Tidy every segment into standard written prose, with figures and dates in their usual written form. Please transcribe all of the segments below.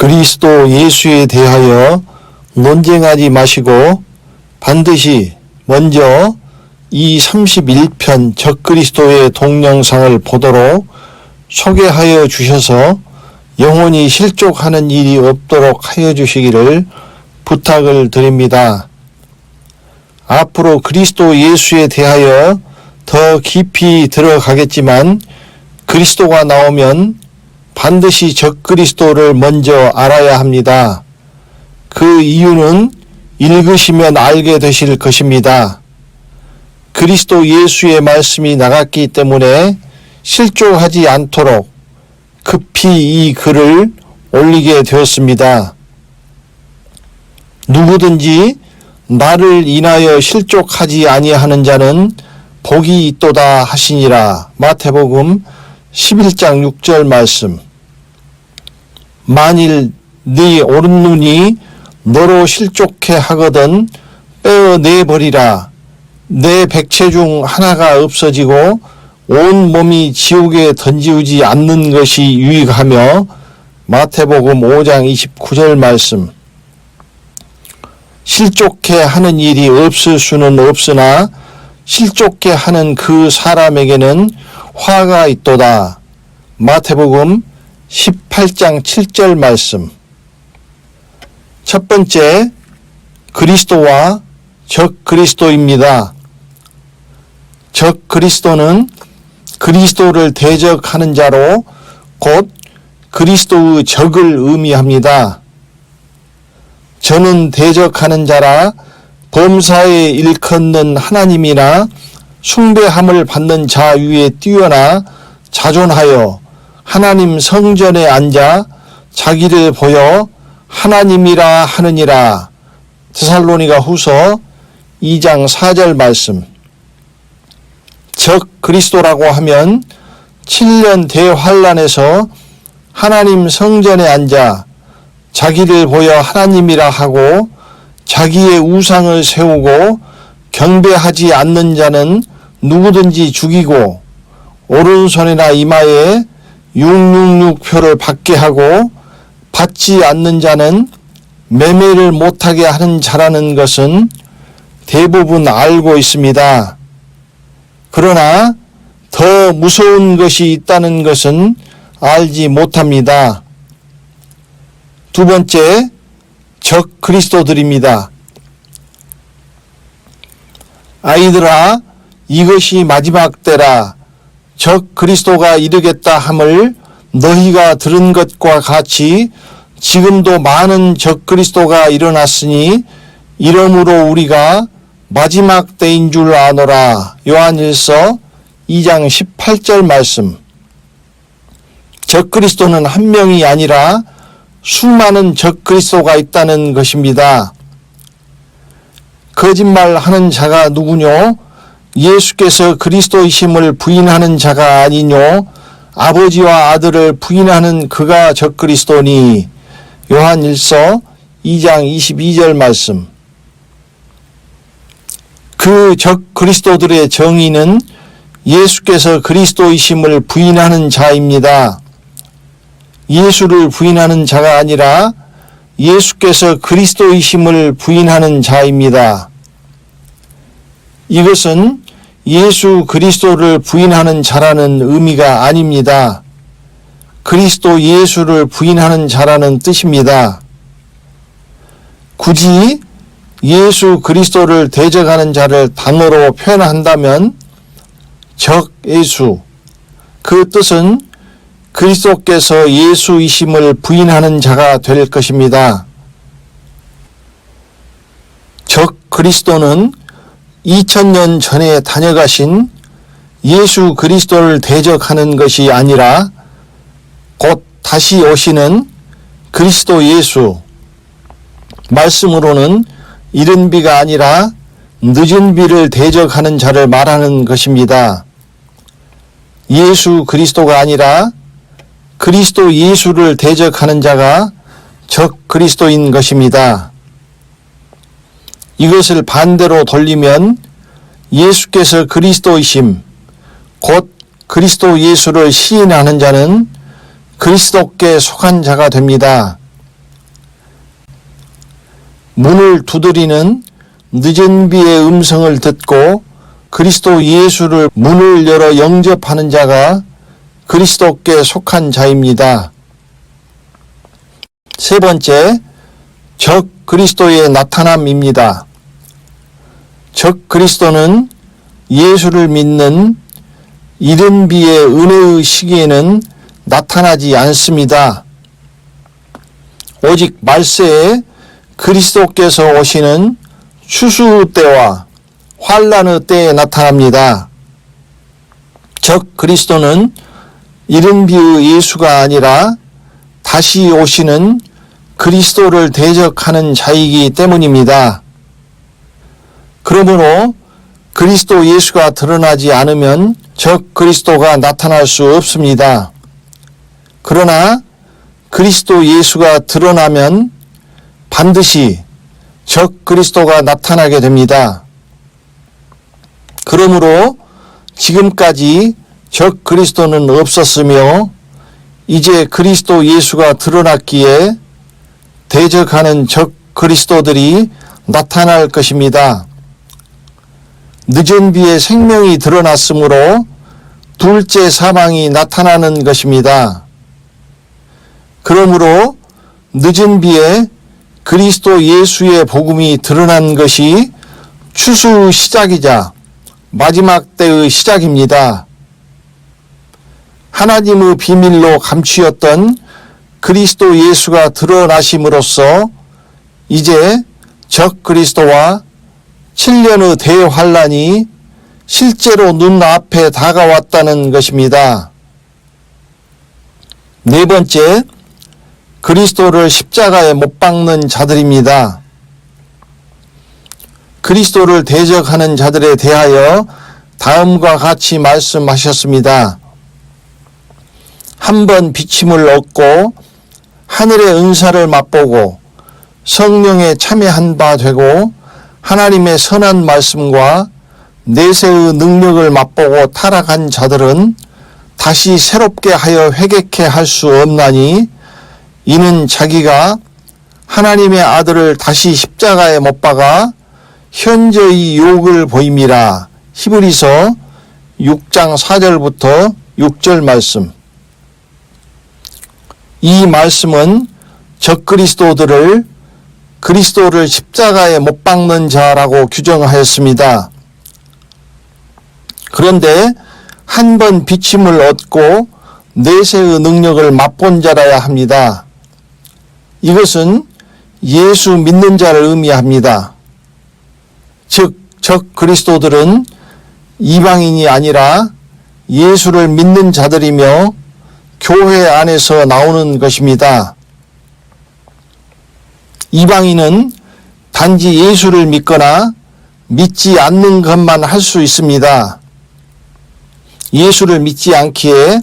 그리스도 예수에 대하여 논쟁하지 마시고 반드시 먼저 이 31편 적그리스도의 동영상을 보도록 소개하여 주셔서 영혼이 실족하는 일이 없도록 하여 주시기를 부탁을 드립니다. 앞으로 그리스도 예수에 대하여 더 깊이 들어가겠지만 그리스도가 나오면 반드시 적그리스도를 먼저 알아야 합니다. 그 이유는 읽으시면 알게 되실 것입니다. 그리스도 예수의 말씀이 나갔기 때문에 실족하지 않도록 급히 이 글을 올리게 되었습니다. 누구든지 나를 인하여 실족하지 아니하는 자는 복이 있도다 하시니라. 마태복음 11장 6절 말씀. 만일 네 오른눈이 너로 실족해 하거든 빼어내버리라. 내 백체 중 하나가 없어지고 온 몸이 지옥에 던지우지 않는 것이 유익하며 마태복음 5장 29절 말씀. 실족해 하는 일이 없을 수는 없으나 실족해 하는 그 사람에게는 화가 있도다. 마태복음 18장 7절 말씀. 첫 번째, 그리스도와 적그리스도입니다. 적그리스도는 그리스도를 대적하는 자로 곧 그리스도의 적을 의미합니다. 저는 대적하는 자라 범사에 일컫는 하나님이나 숭배함을 받는 자 위에 뛰어나 자존하여 하나님 성전에 앉아 자기를 보여 하나님이라 하느니라. 데살로니가 후서 2장 4절 말씀. 적 그리스도라고 하면 7년 대환란에서 하나님 성전에 앉아 자기를 보여 하나님이라 하고 자기의 우상을 세우고 경배하지 않는 자는 누구든지 죽이고 오른손이나 이마에 666표를 받게 하고 받지 않는 자는 매매를 못하게 하는 자라는 것은 대부분 알고 있습니다. 그러나 더 무서운 것이 있다는 것은 알지 못합니다. 두 번째, 적그리스도들입니다. 아이들아, 이것이 마지막 때라. 적그리스도가 이르겠다 함을 너희가 들은 것과 같이 지금도 많은 적그리스도가 일어났으니 이러므로 우리가 마지막 때인 줄 아노라. 요한일서 2장 18절 말씀. 적그리스도는 한 명이 아니라 수많은 적그리스도가 있다는 것입니다. 거짓말하는 자가 누구뇨? 예수께서 그리스도이심을 부인하는 자가 아니뇨? 아버지와 아들을 부인하는 그가 적그리스도니. 요한일서 2장 22절 말씀. 그 적그리스도들의 정의는 예수께서 그리스도이심을 부인하는 자입니다. 예수를 부인하는 자가 아니라 예수께서 그리스도이심을 부인하는 자입니다. 이것은 예수 그리스도를 부인하는 자라는 의미가 아닙니다. 그리스도 예수를 부인하는 자라는 뜻입니다. 굳이 예수 그리스도를 대적하는 자를 단어로 표현한다면 적예수, 그 뜻은 그리스도께서 예수이심을 부인하는 자가 될 것입니다. 적그리스도는 2000년 전에 다녀가신 예수 그리스도를 대적하는 것이 아니라 곧 다시 오시는 그리스도 예수, 말씀으로는 이른 비가 아니라 늦은 비를 대적하는 자를 말하는 것입니다. 예수 그리스도가 아니라 그리스도 예수를 대적하는 자가 적그리스도인 것입니다. 이것을 반대로 돌리면 예수께서 그리스도이심, 곧 그리스도 예수를 시인하는 자는 그리스도께 속한 자가 됩니다. 문을 두드리는 늦은 비의 음성을 듣고 그리스도 예수를 문을 열어 영접하는 자가 그리스도께 속한 자입니다. 세 번째, 적 그리스도의 나타남입니다. 적 그리스도는 예수를 믿는 이른 비의 은혜의 시기에는 나타나지 않습니다. 오직 말세에 그리스도께서 오시는 추수 때와 환란의 때에 나타납니다. 적 그리스도는 이른 비의 예수가 아니라 다시 오시는 그리스도를 대적하는 자이기 때문입니다. 그러므로 그리스도 예수가 드러나지 않으면 적 그리스도가 나타날 수 없습니다. 그러나 그리스도 예수가 드러나면 반드시 적 그리스도가 나타나게 됩니다. 그러므로 지금까지 적 그리스도는 없었으며 이제 그리스도 예수가 드러났기에 대적하는 적 그리스도들이 나타날 것입니다. 늦은 비에 생명이 드러났으므로 둘째 사망이 나타나는 것입니다. 그러므로 늦은 비에 그리스도 예수의 복음이 드러난 것이 추수 시작이자 마지막 때의 시작입니다. 하나님의 비밀로 감추었던 그리스도 예수가 드러나심으로써 이제 적 그리스도와 7년의 대환란이 실제로 눈앞에 다가왔다는 것입니다. 네 번째, 그리스도를 십자가에 못 박는 자들입니다. 그리스도를 대적하는 자들에 대하여 다음과 같이 말씀하셨습니다. 한 번 비침을 얻고 하늘의 은사를 맛보고 성령에 참여한 바 되고 하나님의 선한 말씀과 내세의 능력을 맛보고 타락한 자들은 다시 새롭게 하여 회개케 할 수 없나니 이는 자기가 하나님의 아들을 다시 십자가에 못 박아 현저히 욕을 보임이라. 히브리서 6장 4절부터 6절 말씀. 이 말씀은 적그리스도들을 그리스도를 십자가에 못 박는 자라고 규정하였습니다. 그런데 한 번 비침을 얻고 내세의 능력을 맛본 자라야 합니다. 이것은 예수 믿는 자를 의미합니다. 즉, 적 그리스도들은 이방인이 아니라 예수를 믿는 자들이며 교회 안에서 나오는 것입니다. 이방인은 단지 예수를 믿거나 믿지 않는 것만 할 수 있습니다. 예수를 믿지 않기에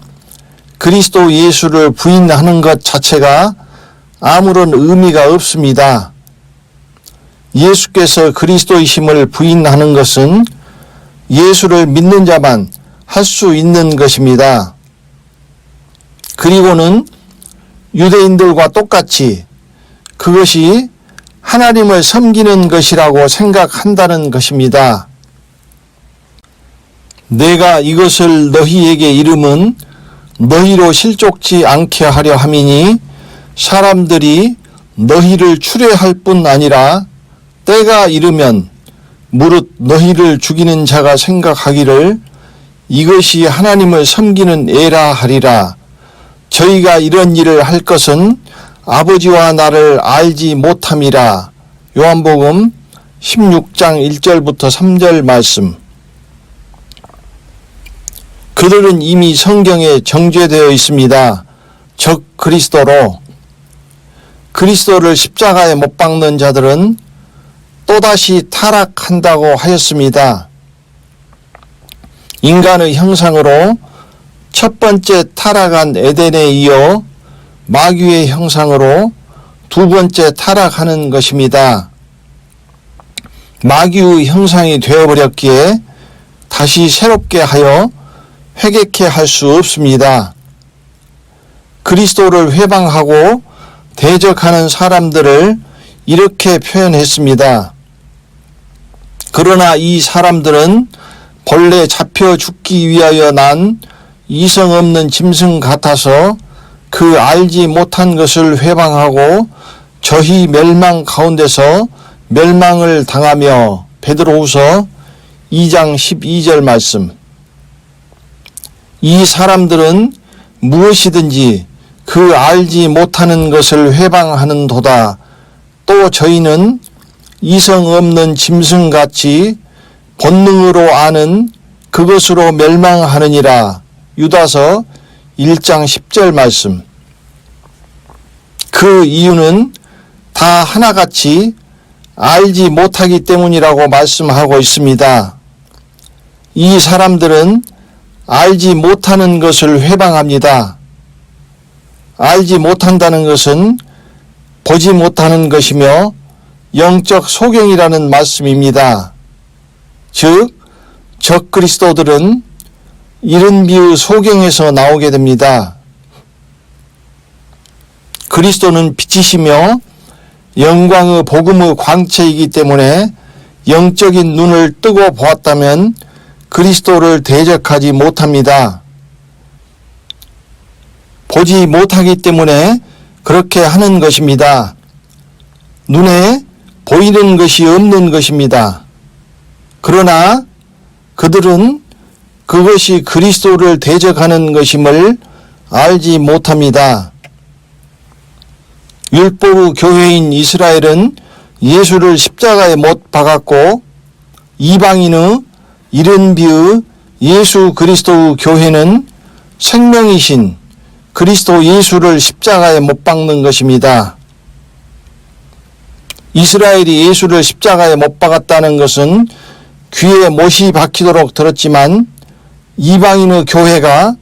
그리스도 예수를 부인하는 것 자체가 아무런 의미가 없습니다. 예수께서 그리스도이심을 부인하는 것은 예수를 믿는 자만 할 수 있는 것입니다. 그리고는 유대인들과 똑같이 그것이 하나님을 섬기는 것이라고 생각한다는 것입니다. 내가 이것을 너희에게 이름은 너희로 실족지 않게 하려 함이니 사람들이 너희를 추례할 뿐 아니라 때가 이르면 무릇 너희를 죽이는 자가 생각하기를 이것이 하나님을 섬기는 애라 하리라. 저희가 이런 일을 할 것은 아버지와 나를 알지 못함이라. 요한복음 16장 1절부터 3절 말씀. 그들은 이미 성경에 정죄되어 있습니다. 적 그리스도로. 그리스도를 십자가에 못 박는 자들은 또다시 타락한다고 하였습니다. 인간의 형상으로 첫 번째 타락한 에덴에 이어 마귀의 형상으로 두 번째 타락하는 것입니다. 마귀의 형상이 되어버렸기에 다시 새롭게 하여 회개케 할 수 없습니다. 그리스도를 회방하고 대적하는 사람들을 이렇게 표현했습니다. 그러나 이 사람들은 본래 잡혀 죽기 위하여 난 이성 없는 짐승 같아서 그 알지 못한 것을 회방하고 저희 멸망 가운데서 멸망을 당하며. 베드로후서 2장 12절 말씀. 이 사람들은 무엇이든지 그 알지 못하는 것을 회방하는도다. 또 저희는 이성 없는 짐승같이 본능으로 아는 그것으로 멸망하느니라. 유다서 1장 10절 말씀. 그 이유는 다 하나같이 알지 못하기 때문이라고 말씀하고 있습니다. 이 사람들은 알지 못하는 것을 회방합니다. 알지 못한다는 것은 보지 못하는 것이며 영적 소경이라는 말씀입니다. 즉, 적그리스도들은 이른 비의 소경에서 나오게 됩니다. 그리스도는 빛이시며 영광의 복음의 광채이기 때문에 영적인 눈을 뜨고 보았다면 그리스도를 대적하지 못합니다. 보지 못하기 때문에 그렇게 하는 것입니다. 눈에 보이는 것이 없는 것입니다. 그러나 그들은 그것이 그리스도를 대적하는 것임을 알지 못합니다. 율법의 교회인 이스라엘은 예수를 십자가에 못 박았고 이방인의 이른 비의 예수 그리스도의 교회는 생명이신 그리스도 예수를 십자가에 못 박는 것입니다. 이스라엘이 예수를 십자가에 못 박았다는 것은 귀에 못이 박히도록 들었지만 이방인의 교회가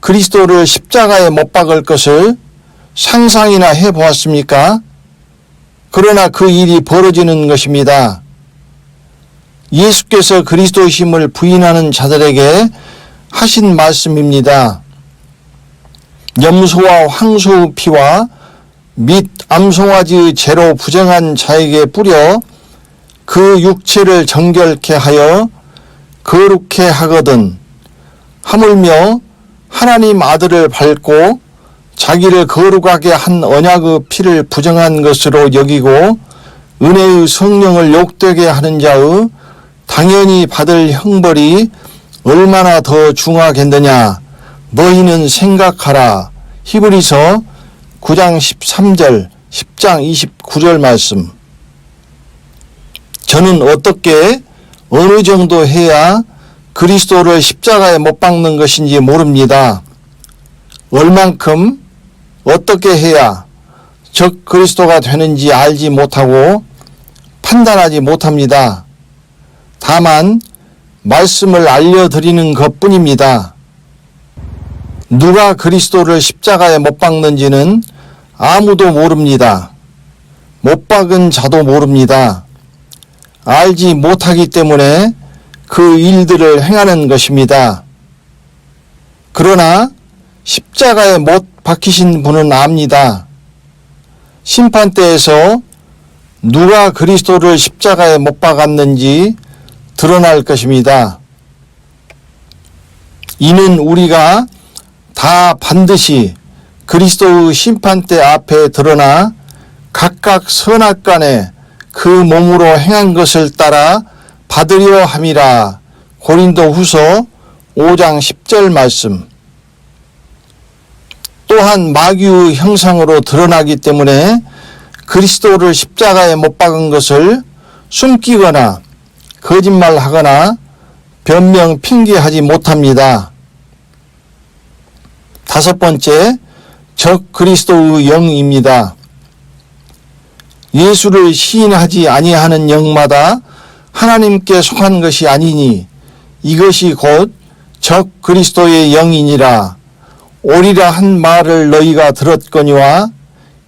그리스도를 십자가에 못 박을 것을 상상이나 해보았습니까? 그러나 그 일이 벌어지는 것입니다. 예수께서 그리스도이심을 부인하는 자들에게 하신 말씀입니다. 염소와 황소의 피와 및 암송아지의 죄로 부정한 자에게 뿌려 그 육체를 정결케 하여 거룩케 하거든 하물며 하나님 아들을 밟고 자기를 거룩하게 한 언약의 피를 부정한 것으로 여기고 은혜의 성령을 욕되게 하는 자의 당연히 받을 형벌이 얼마나 더 중하겠느냐. 너희는 생각하라. 히브리서 9장 13절, 10장 29절 말씀. 저는 어떻게 어느 정도 해야 그리스도를 십자가에 못 박는 것인지 모릅니다. 얼만큼 어떻게 해야 적 그리스도가 되는지 알지 못하고 판단하지 못합니다. 다만 말씀을 알려드리는 것뿐입니다. 누가 그리스도를 십자가에 못 박는지는 아무도 모릅니다. 못 박은 자도 모릅니다. 알지 못하기 때문에 그 일들을 행하는 것입니다. 그러나 십자가에 못 박히신 분은 압니다. 심판대에서 누가 그리스도를 십자가에 못 박았는지 드러날 것입니다. 이는 우리가 다 반드시 그리스도의 심판대 앞에 드러나 각각 선악간에 그 몸으로 행한 것을 따라 받으려 함이라. 고린도후서 5장 10절 말씀. 또한 마귀의 형상으로 드러나기 때문에 그리스도를 십자가에 못 박은 것을 숨기거나 거짓말하거나 변명 핑계하지 못합니다. 다섯 번째, 적 그리스도의 영입니다. 예수를 시인하지 아니하는 영마다 하나님께 속한 것이 아니니 이것이 곧 적 그리스도의 영이니라. 오리라 한 말을 너희가 들었거니와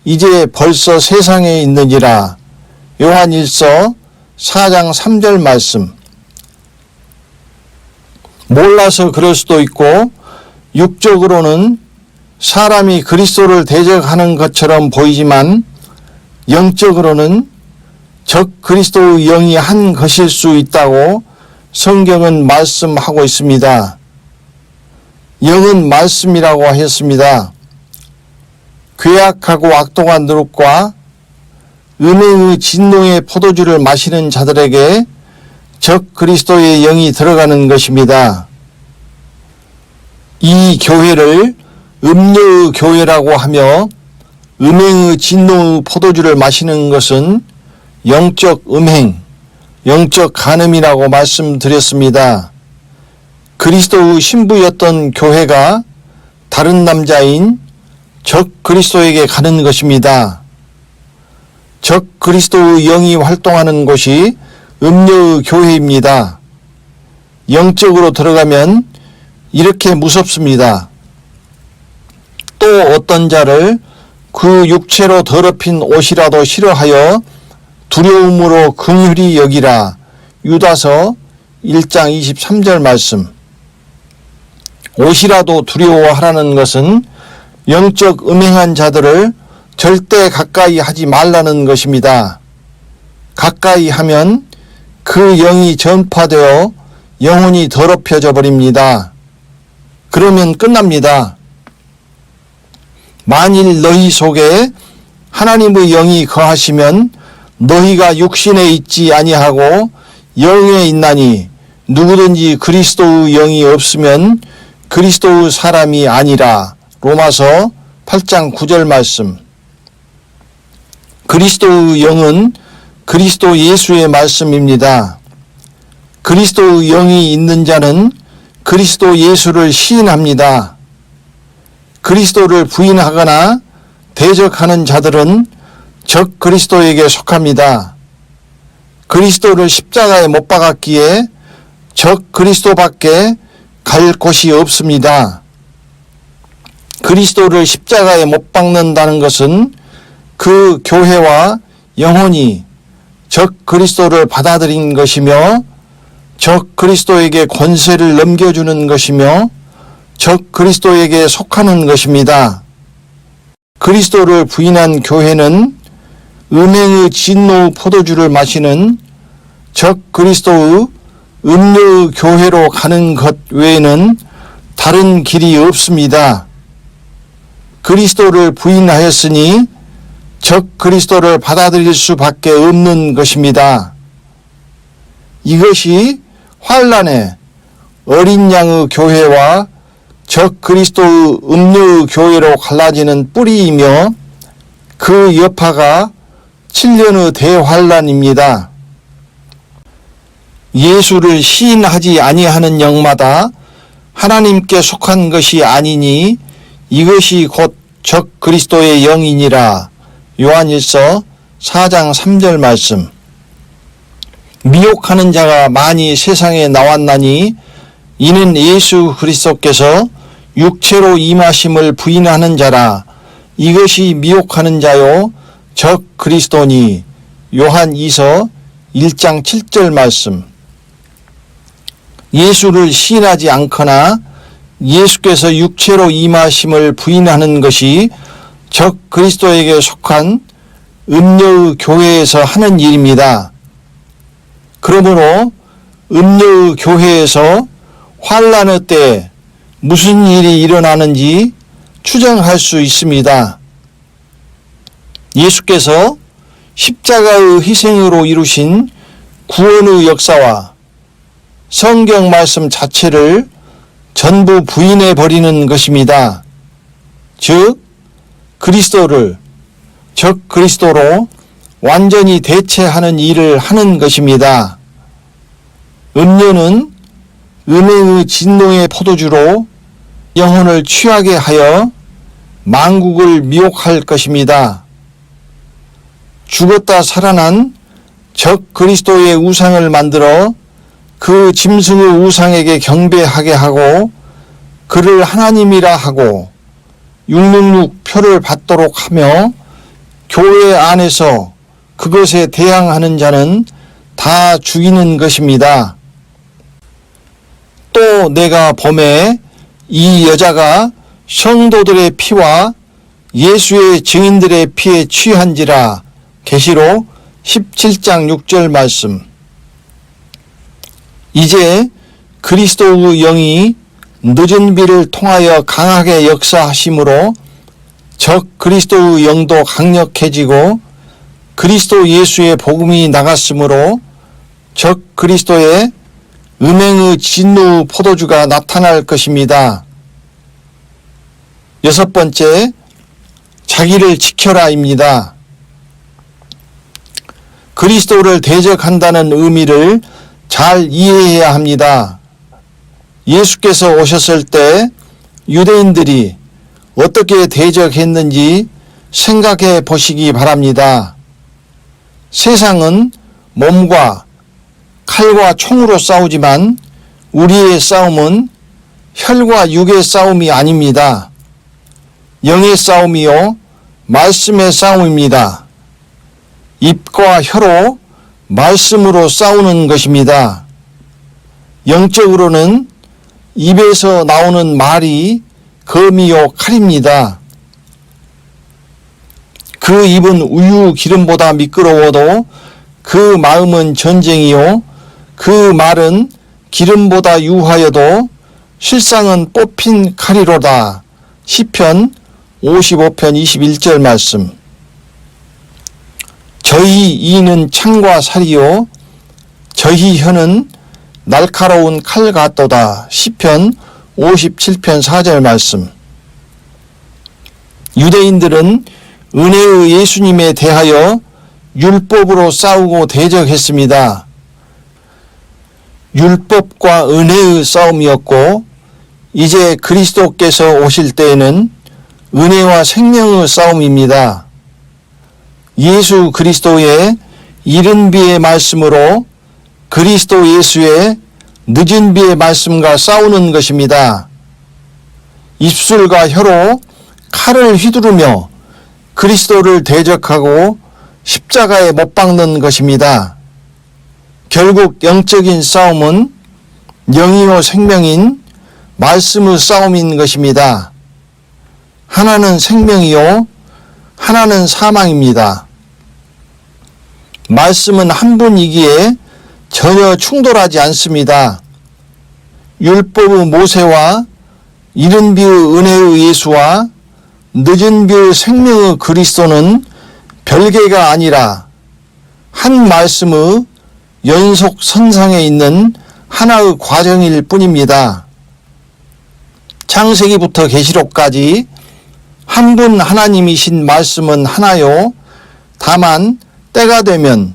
이제 벌써 세상에 있느니라. 요한일서 4장 3절 말씀. 몰라서 그럴 수도 있고 육적으로는 사람이 그리스도를 대적하는 것처럼 보이지만 영적으로는 적 그리스도의 영이 한 것일 수 있다고 성경은 말씀하고 있습니다. 영은 말씀이라고 하였습니다. 괴악하고 악독한 누룩과 음행의 진노의 포도주를 마시는 자들에게 적 그리스도의 영이 들어가는 것입니다. 이 교회를 음료의 교회라고 하며 음행의 진노의 포도주를 마시는 것은 영적 음행, 영적 간음이라고 말씀드렸습니다. 그리스도의 신부였던 교회가 다른 남자인 적 그리스도에게 가는 것입니다. 적 그리스도의 영이 활동하는 곳이 음료의 교회입니다. 영적으로 들어가면 이렇게 무섭습니다. 또 어떤 자를 그 육체로 더럽힌 옷이라도 싫어하여 두려움으로 긍휼히 여기라. 유다서 1장 23절 말씀. 옷이라도 두려워하라는 것은 영적 음행한 자들을 절대 가까이 하지 말라는 것입니다. 가까이 하면 그 영이 전파되어 영혼이 더럽혀져 버립니다. 그러면 끝납니다. 만일 너희 속에 하나님의 영이 거하시면 너희가 육신에 있지 아니하고 영에 있나니 누구든지 그리스도의 영이 없으면 그리스도의 사람이 아니라. 로마서 8장 9절 말씀. 그리스도의 영은 그리스도 예수의 말씀입니다. 그리스도의 영이 있는 자는 그리스도 예수를 시인합니다. 그리스도를 부인하거나 대적하는 자들은 적 그리스도에게 속합니다. 그리스도를 십자가에 못 박았기에 적 그리스도밖에 갈 곳이 없습니다. 그리스도를 십자가에 못 박는다는 것은 그 교회와 영혼이 적 그리스도를 받아들인 것이며 적 그리스도에게 권세를 넘겨주는 것이며 적 그리스도에게 속하는 것입니다. 그리스도를 부인한 교회는 음행의 진노 포도주를 마시는 적 그리스도의 음료의 교회로 가는 것 외에는 다른 길이 없습니다. 그리스도를 부인하였으니 적 그리스도를 받아들일 수밖에 없는 것입니다. 이것이 환란의 어린 양의 교회와 적 그리스도의 음료의 교회로 갈라지는 뿌리이며 그 여파가 7년의 대환란입니다. 예수를 시인하지 아니하는 영마다 하나님께 속한 것이 아니니 이것이 곧 적 그리스도의 영이니라. 요한일서 4장 3절 말씀. 미혹하는 자가 많이 세상에 나왔나니 이는 예수 그리스도께서 육체로 임하심을 부인하는 자라. 이것이 미혹하는 자요 적 그리스도니. 요한 2서 1장 7절 말씀. 예수를 시인하지 않거나 예수께서 육체로 임하심을 부인하는 것이 적 그리스도에게 속한 음료의 교회에서 하는 일입니다. 그러므로 음료의 교회에서 환란의 때 무슨 일이 일어나는지 추정할 수 있습니다. 예수께서 십자가의 희생으로 이루신 구원의 역사와 성경 말씀 자체를 전부 부인해 버리는 것입니다. 즉 그리스도를 적 그리스도로 완전히 대체하는 일을 하는 것입니다. 음료는 음행의 진노의 포도주로 영혼을 취하게 하여 만국을 미혹할 것입니다. 죽었다 살아난 적 그리스도의 우상을 만들어 그 짐승의 우상에게 경배하게 하고 그를 하나님이라 하고 666 표를 받도록 하며 교회 안에서 그것에 대항하는 자는 다 죽이는 것입니다. 또 내가 보매 이 여자가 성도들의 피와 예수의 증인들의 피에 취한지라. 계시록 17장 6절 말씀. 이제 그리스도의 영이 늦은 비를 통하여 강하게 역사하심으로 적 그리스도의 영도 강력해지고 그리스도 예수의 복음이 나갔으므로 적 그리스도의 음행의 진노 포도주가 나타날 것입니다. 여섯 번째, 자기를 지켜라입니다. 그리스도를 대적한다는 의미를 잘 이해해야 합니다. 예수께서 오셨을 때 유대인들이 어떻게 대적했는지 생각해 보시기 바랍니다. 세상은 몸과 칼과 총으로 싸우지만 우리의 싸움은 혈과 육의 싸움이 아닙니다. 영의 싸움이요 말씀의 싸움입니다. 입과 혀로 말씀으로 싸우는 것입니다. 영적으로는 입에서 나오는 말이 검이요 칼입니다. 그 입은 우유 기름보다 미끄러워도 그 마음은 전쟁이요 그 말은 기름보다 유하여도 실상은 뽑힌 칼이로다. 시편 55편 21절 말씀. 저희 이는 창과 살이요 저희 혀는 날카로운 칼 같도다. 시편 57편 4절 말씀. 유대인들은 은혜의 예수님에 대하여 율법으로 싸우고 대적했습니다. 율법과 은혜의 싸움이었고 이제 그리스도께서 오실 때에는 은혜와 생명의 싸움입니다. 예수 그리스도의 이른 비의 말씀으로 그리스도 예수의 늦은 비의 말씀과 싸우는 것입니다. 입술과 혀로 칼을 휘두르며 그리스도를 대적하고 십자가에 못 박는 것입니다. 결국 영적인 싸움은 영이요 생명인 말씀의 싸움인 것입니다. 하나는 생명이요 하나는 사망입니다. 말씀은 한 분이기에 전혀 충돌하지 않습니다. 율법의 모세와 이른 비의 은혜의 예수와 늦은 비의 생명의 그리스도는 별개가 아니라 한 말씀의 연속선상에 있는 하나의 과정일 뿐입니다. 창세기부터 계시록까지 한 분 하나님이신 말씀은 하나요. 다만 때가 되면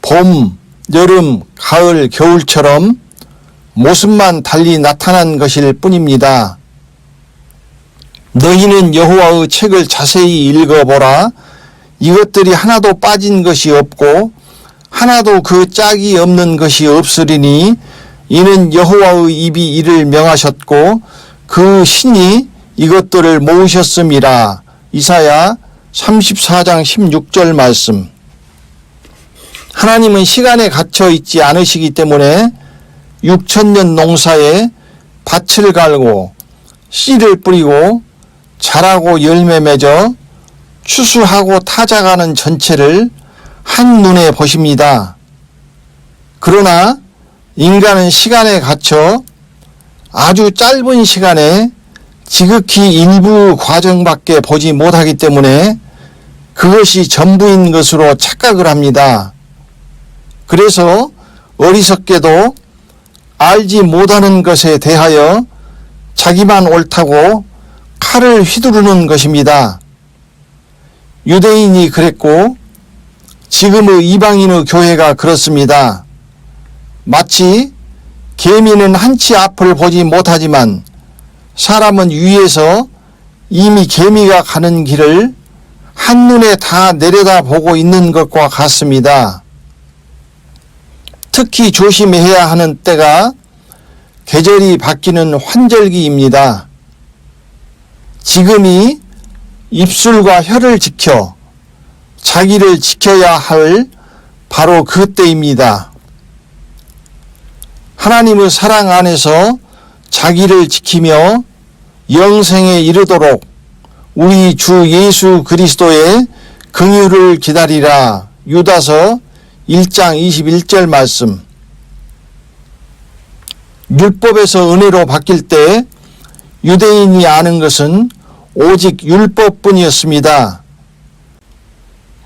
봄, 여름, 가을, 겨울처럼 모습만 달리 나타난 것일 뿐입니다. 너희는 여호와의 책을 자세히 읽어보라. 이것들이 하나도 빠진 것이 없고 하나도 그 짝이 없는 것이 없으리니 이는 여호와의 입이 이를 명하셨고 그 신이 이것들을 모으셨음이라. 이사야 34장 16절 말씀. 하나님은 시간에 갇혀 있지 않으시기 때문에 6천년 농사에 밭을 갈고 씨를 뿌리고 자라고 열매 맺어 추수하고 타작하는 전체를 한눈에 보십니다. 그러나 인간은 시간에 갇혀 아주 짧은 시간에 지극히 일부 과정밖에 보지 못하기 때문에 그것이 전부인 것으로 착각을 합니다. 그래서 어리석게도 알지 못하는 것에 대하여 자기만 옳다고 칼을 휘두르는 것입니다. 유대인이 그랬고 지금의 이방인의 교회가 그렇습니다. 마치 개미는 한치 앞을 보지 못하지만 사람은 위에서 이미 개미가 가는 길을 한눈에 다 내려다보고 있는 것과 같습니다. 특히 조심해야 하는 때가 계절이 바뀌는 환절기입니다. 지금이 입술과 혀를 지켜 자기를 지켜야 할 바로 그때입니다. 하나님의 사랑 안에서 자기를 지키며 영생에 이르도록 우리 주 예수 그리스도의 긍휼을 기다리라. 유다서 1장 21절 말씀. 율법에서 은혜로 바뀔 때 유대인이 아는 것은 오직 율법뿐이었습니다.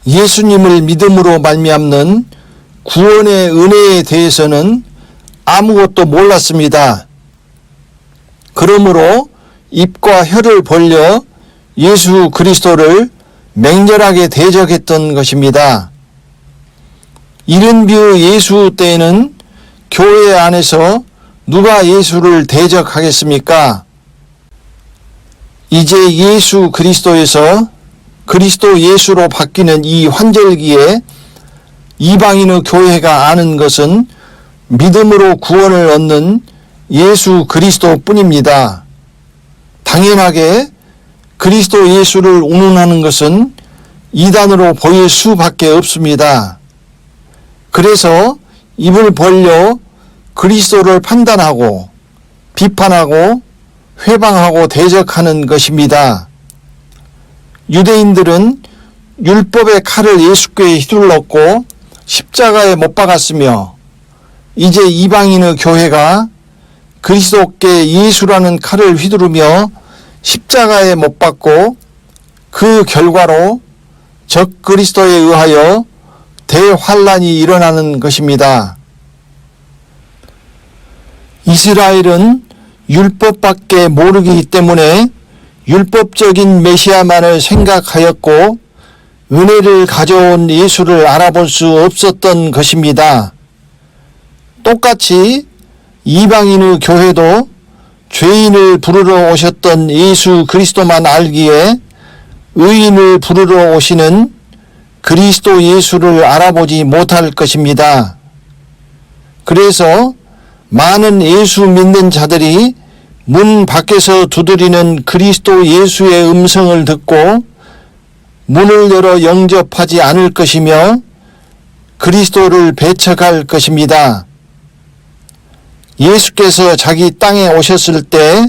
예수님을 믿음으로 말미암는 구원의 은혜에 대해서는 아무것도 몰랐습니다. 그러므로 입과 혀를 벌려 예수 그리스도를 맹렬하게 대적했던 것입니다. 이른비의 예수 때에는 교회 안에서 누가 예수를 대적하겠습니까? 이제 예수 그리스도에서 그리스도 예수로 바뀌는 이 환절기에 이방인의 교회가 아는 것은 믿음으로 구원을 얻는 예수 그리스도뿐입니다. 당연하게 그리스도 예수를 운운하는 것은 이단으로 보일 수밖에 없습니다. 그래서 입을 벌려 그리스도를 판단하고 비판하고 회방하고 대적하는 것입니다. 유대인들은 율법의 칼을 예수께 휘둘렀고 십자가에 못 박았으며 이제 이방인의 교회가 그리스도께 예수라는 칼을 휘두르며 십자가에 못 박고 그 결과로 적 그리스도에 의하여 대환란이 일어나는 것입니다. 이스라엘은 율법밖에 모르기 때문에 율법적인 메시아만을 생각하였고 은혜를 가져온 예수를 알아볼 수 없었던 것입니다. 똑같이 이방인의 교회도 죄인을 부르러 오셨던 예수 그리스도만 알기에 의인을 부르러 오시는 그리스도 예수를 알아보지 못할 것입니다. 그래서 많은 예수 믿는 자들이 문 밖에서 두드리는 그리스도 예수의 음성을 듣고 문을 열어 영접하지 않을 것이며 그리스도를 배척할 것입니다. 예수께서 자기 땅에 오셨을 때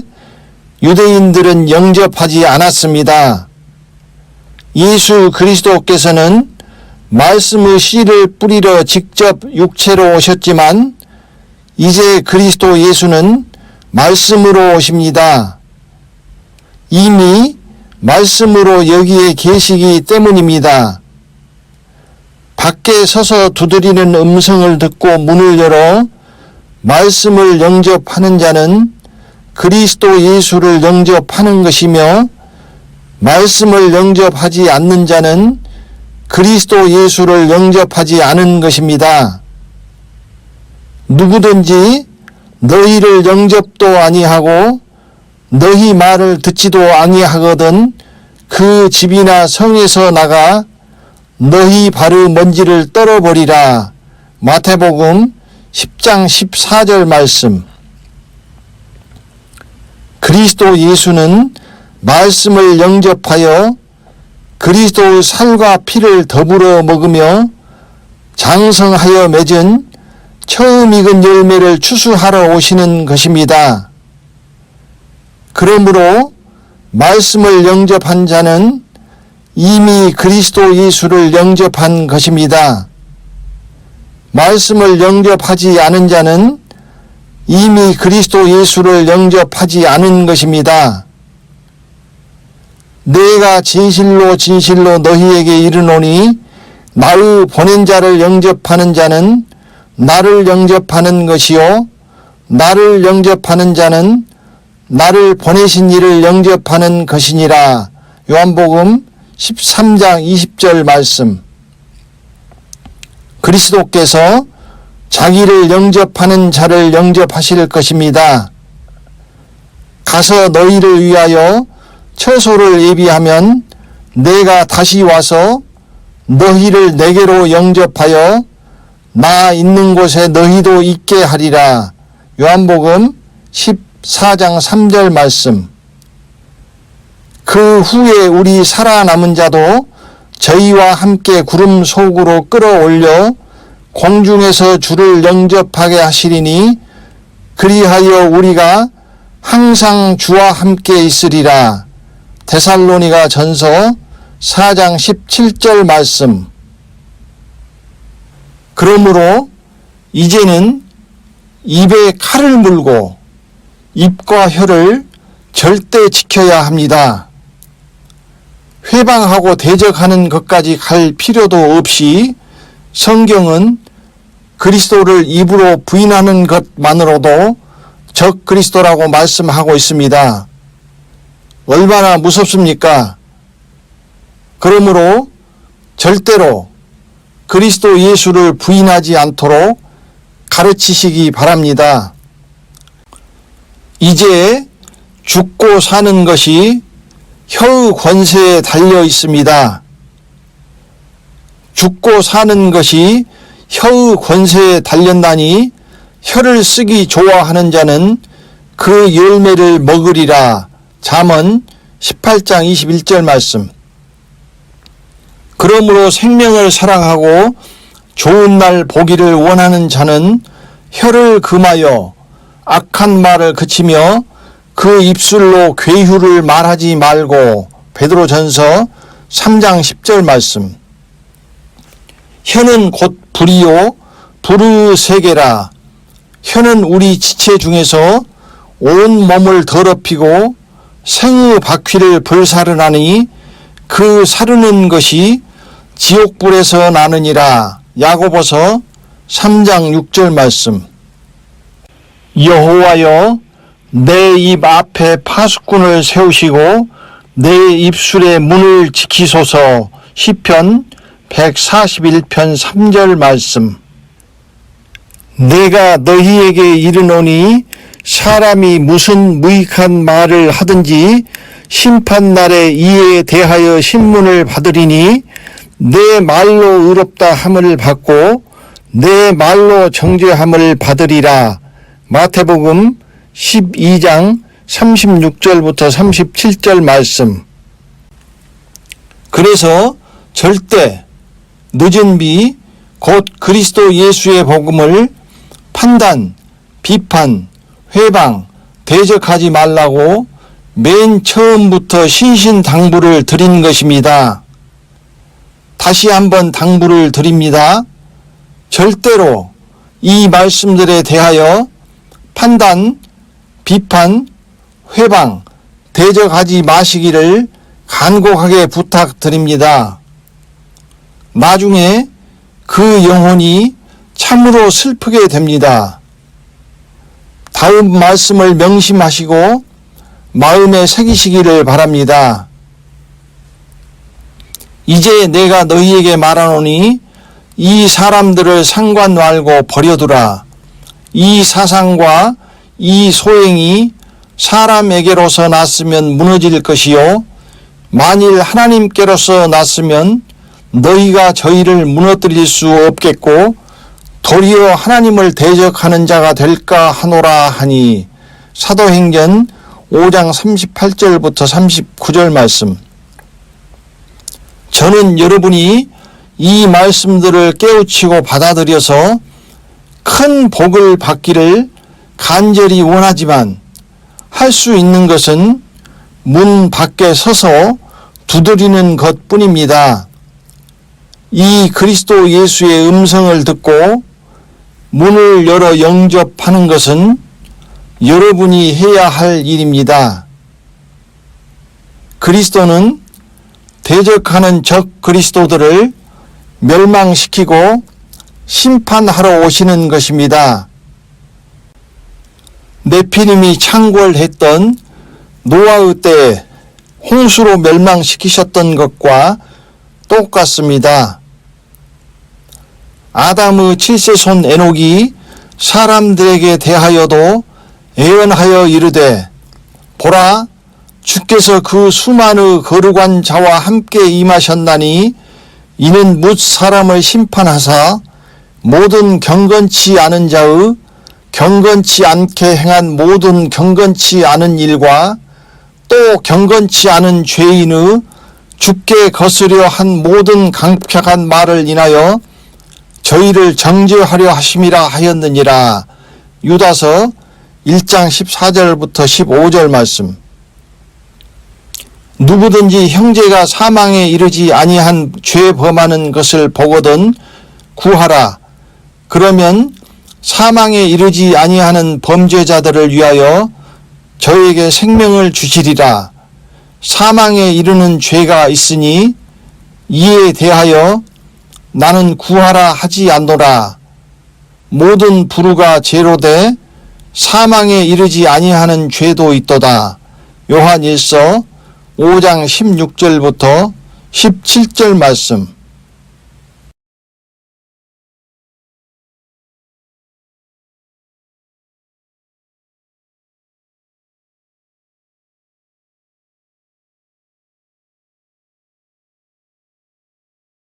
유대인들은 영접하지 않았습니다. 예수 그리스도께서는 말씀의 씨를 뿌리러 직접 육체로 오셨지만 이제 그리스도 예수는 말씀으로 오십니다. 이미 말씀으로 여기에 계시기 때문입니다. 밖에 서서 두드리는 음성을 듣고 문을 열어 말씀을 영접하는 자는 그리스도 예수를 영접하는 것이며 말씀을 영접하지 않는 자는 그리스도 예수를 영접하지 않은 것입니다. 누구든지 너희를 영접도 아니하고 너희 말을 듣지도 아니하거든 그 집이나 성에서 나가 너희 발의 먼지를 떨어버리라. 마태복음 10장 14절 말씀. 그리스도 예수는 말씀을 영접하여 그리스도의 살과 피를 더불어 먹으며 장성하여 맺은 처음 익은 열매를 추수하러 오시는 것입니다. 그러므로 말씀을 영접한 자는 이미 그리스도 예수를 영접한 것입니다. 말씀을 영접하지 않은 자는 이미 그리스도 예수를 영접하지 않은 것입니다. 내가 진실로 진실로 너희에게 이르노니 나의 보낸 자를 영접하는 자는 나를 영접하는 것이요 나를 영접하는 자는 나를 보내신 이를 영접하는 것이니라. 요한복음 13장 20절 말씀. 그리스도께서 자기를 영접하는 자를 영접하실 것입니다. 가서 너희를 위하여 처소를 예비하면 내가 다시 와서 너희를 내게로 영접하여 나 있는 곳에 너희도 있게 하리라. 요한복음 14장 3절 말씀. 그 후에 우리 살아남은 자도 저희와 함께 구름 속으로 끌어올려 공중에서 주를 영접하게 하시리니 그리하여 우리가 항상 주와 함께 있으리라. 데살로니가 전서 4장 17절 말씀. 그러므로 이제는 입에 칼을 물고 입과 혀를 절대 지켜야 합니다. 회방하고 대적하는 것까지 갈 필요도 없이 성경은 그리스도를 입으로 부인하는 것만으로도 적 그리스도라고 말씀하고 있습니다. 얼마나 무섭습니까? 그러므로 절대로 그리스도 예수를 부인하지 않도록 가르치시기 바랍니다. 이제 죽고 사는 것이 혀의 권세에 달려 있습니다. 죽고 사는 것이 혀의 권세에 달렸나니 혀를 쓰기 좋아하는 자는 그 열매를 먹으리라. 잠언 18장 21절 말씀. 그러므로 생명을 사랑하고 좋은 날 보기를 원하는 자는 혀를 금하여 악한 말을 그치며 그 입술로 괴휴를 말하지 말고. 베드로전서 3장 10절 말씀. 혀는 곧 불이요 부르세게라. 혀는 우리 지체 중에서 온 몸을 더럽히고 생의 바퀴를 불사르나니 그 사르는 것이 지옥불에서 나느니라. 야고보서 3장 6절 말씀. 여호와여, 내 입 앞에 파수꾼을 세우시고 내 입술의 문을 지키소서. 시편 141편 3절 말씀. 내가 너희에게 이르노니 사람이 무슨 무익한 말을 하든지 심판날에 이에 대하여 신문을 받으리니 내 말로 의롭다 함을 받고 내 말로 정죄함을 받으리라. 마태복음 12장 36절부터 37절 말씀. 그래서 절대 늦은 비 곧 그리스도 예수의 복음을 판단, 비판, 회방, 대적하지 말라고 맨 처음부터 신신당부를 드린 것입니다. 다시 한번 당부를 드립니다. 절대로 이 말씀들에 대하여 판단, 비판, 회방, 대적하지 마시기를 간곡하게 부탁드립니다. 나중에 그 영혼이 참으로 슬프게 됩니다. 다음 말씀을 명심하시고 마음에 새기시기를 바랍니다. 이제 내가 너희에게 말하노니 이 사람들을 상관 말고 버려두라. 이 사상과 이 소행이 사람에게로서 났으면 무너질 것이요 만일 하나님께로서 났으면 너희가 저희를 무너뜨릴 수 없겠고 도리어 하나님을 대적하는 자가 될까 하노라 하니. 사도행전 5장 38절부터 39절 말씀. 저는 여러분이 이 말씀들을 깨우치고 받아들여서 큰 복을 받기를 간절히 원하지만 할 수 있는 것은 문 밖에 서서 두드리는 것뿐입니다. 이 그리스도 예수의 음성을 듣고 문을 열어 영접하는 것은 여러분이 해야 할 일입니다. 그리스도는 대적하는 적 그리스도들을 멸망시키고 심판하러 오시는 것입니다. 네피림이 창궐했던 노아의 때 홍수로 멸망시키셨던 것과 똑같습니다. 아담의 7세손 에녹이 사람들에게 대하여도 예언하여 이르되 보라, 주께서 그 수많은 거룩한 자와 함께 임하셨나니 이는 뭇 사람을 심판하사 모든 경건치 않은 자의 경건치 않게 행한 모든 경건치 않은 일과 또 경건치 않은 죄인의 죽게 거스려 한 모든 강팍한 말을 인하여 저희를 정죄하려 하심이라 하였느니라. 유다서 1장 14절부터 15절 말씀. 누구든지 형제가 사망에 이르지 아니한 죄 범하는 것을 보거든 구하라. 그러면 사망에 이르지 아니하는 범죄자들을 위하여 저에게 생명을 주시리라. 사망에 이르는 죄가 있으니 이에 대하여 나는 구하라 하지 않노라. 모든 불의가 죄로 돼 사망에 이르지 아니하는 죄도 있도다. 요한 1서 5장 16절부터 17절 말씀.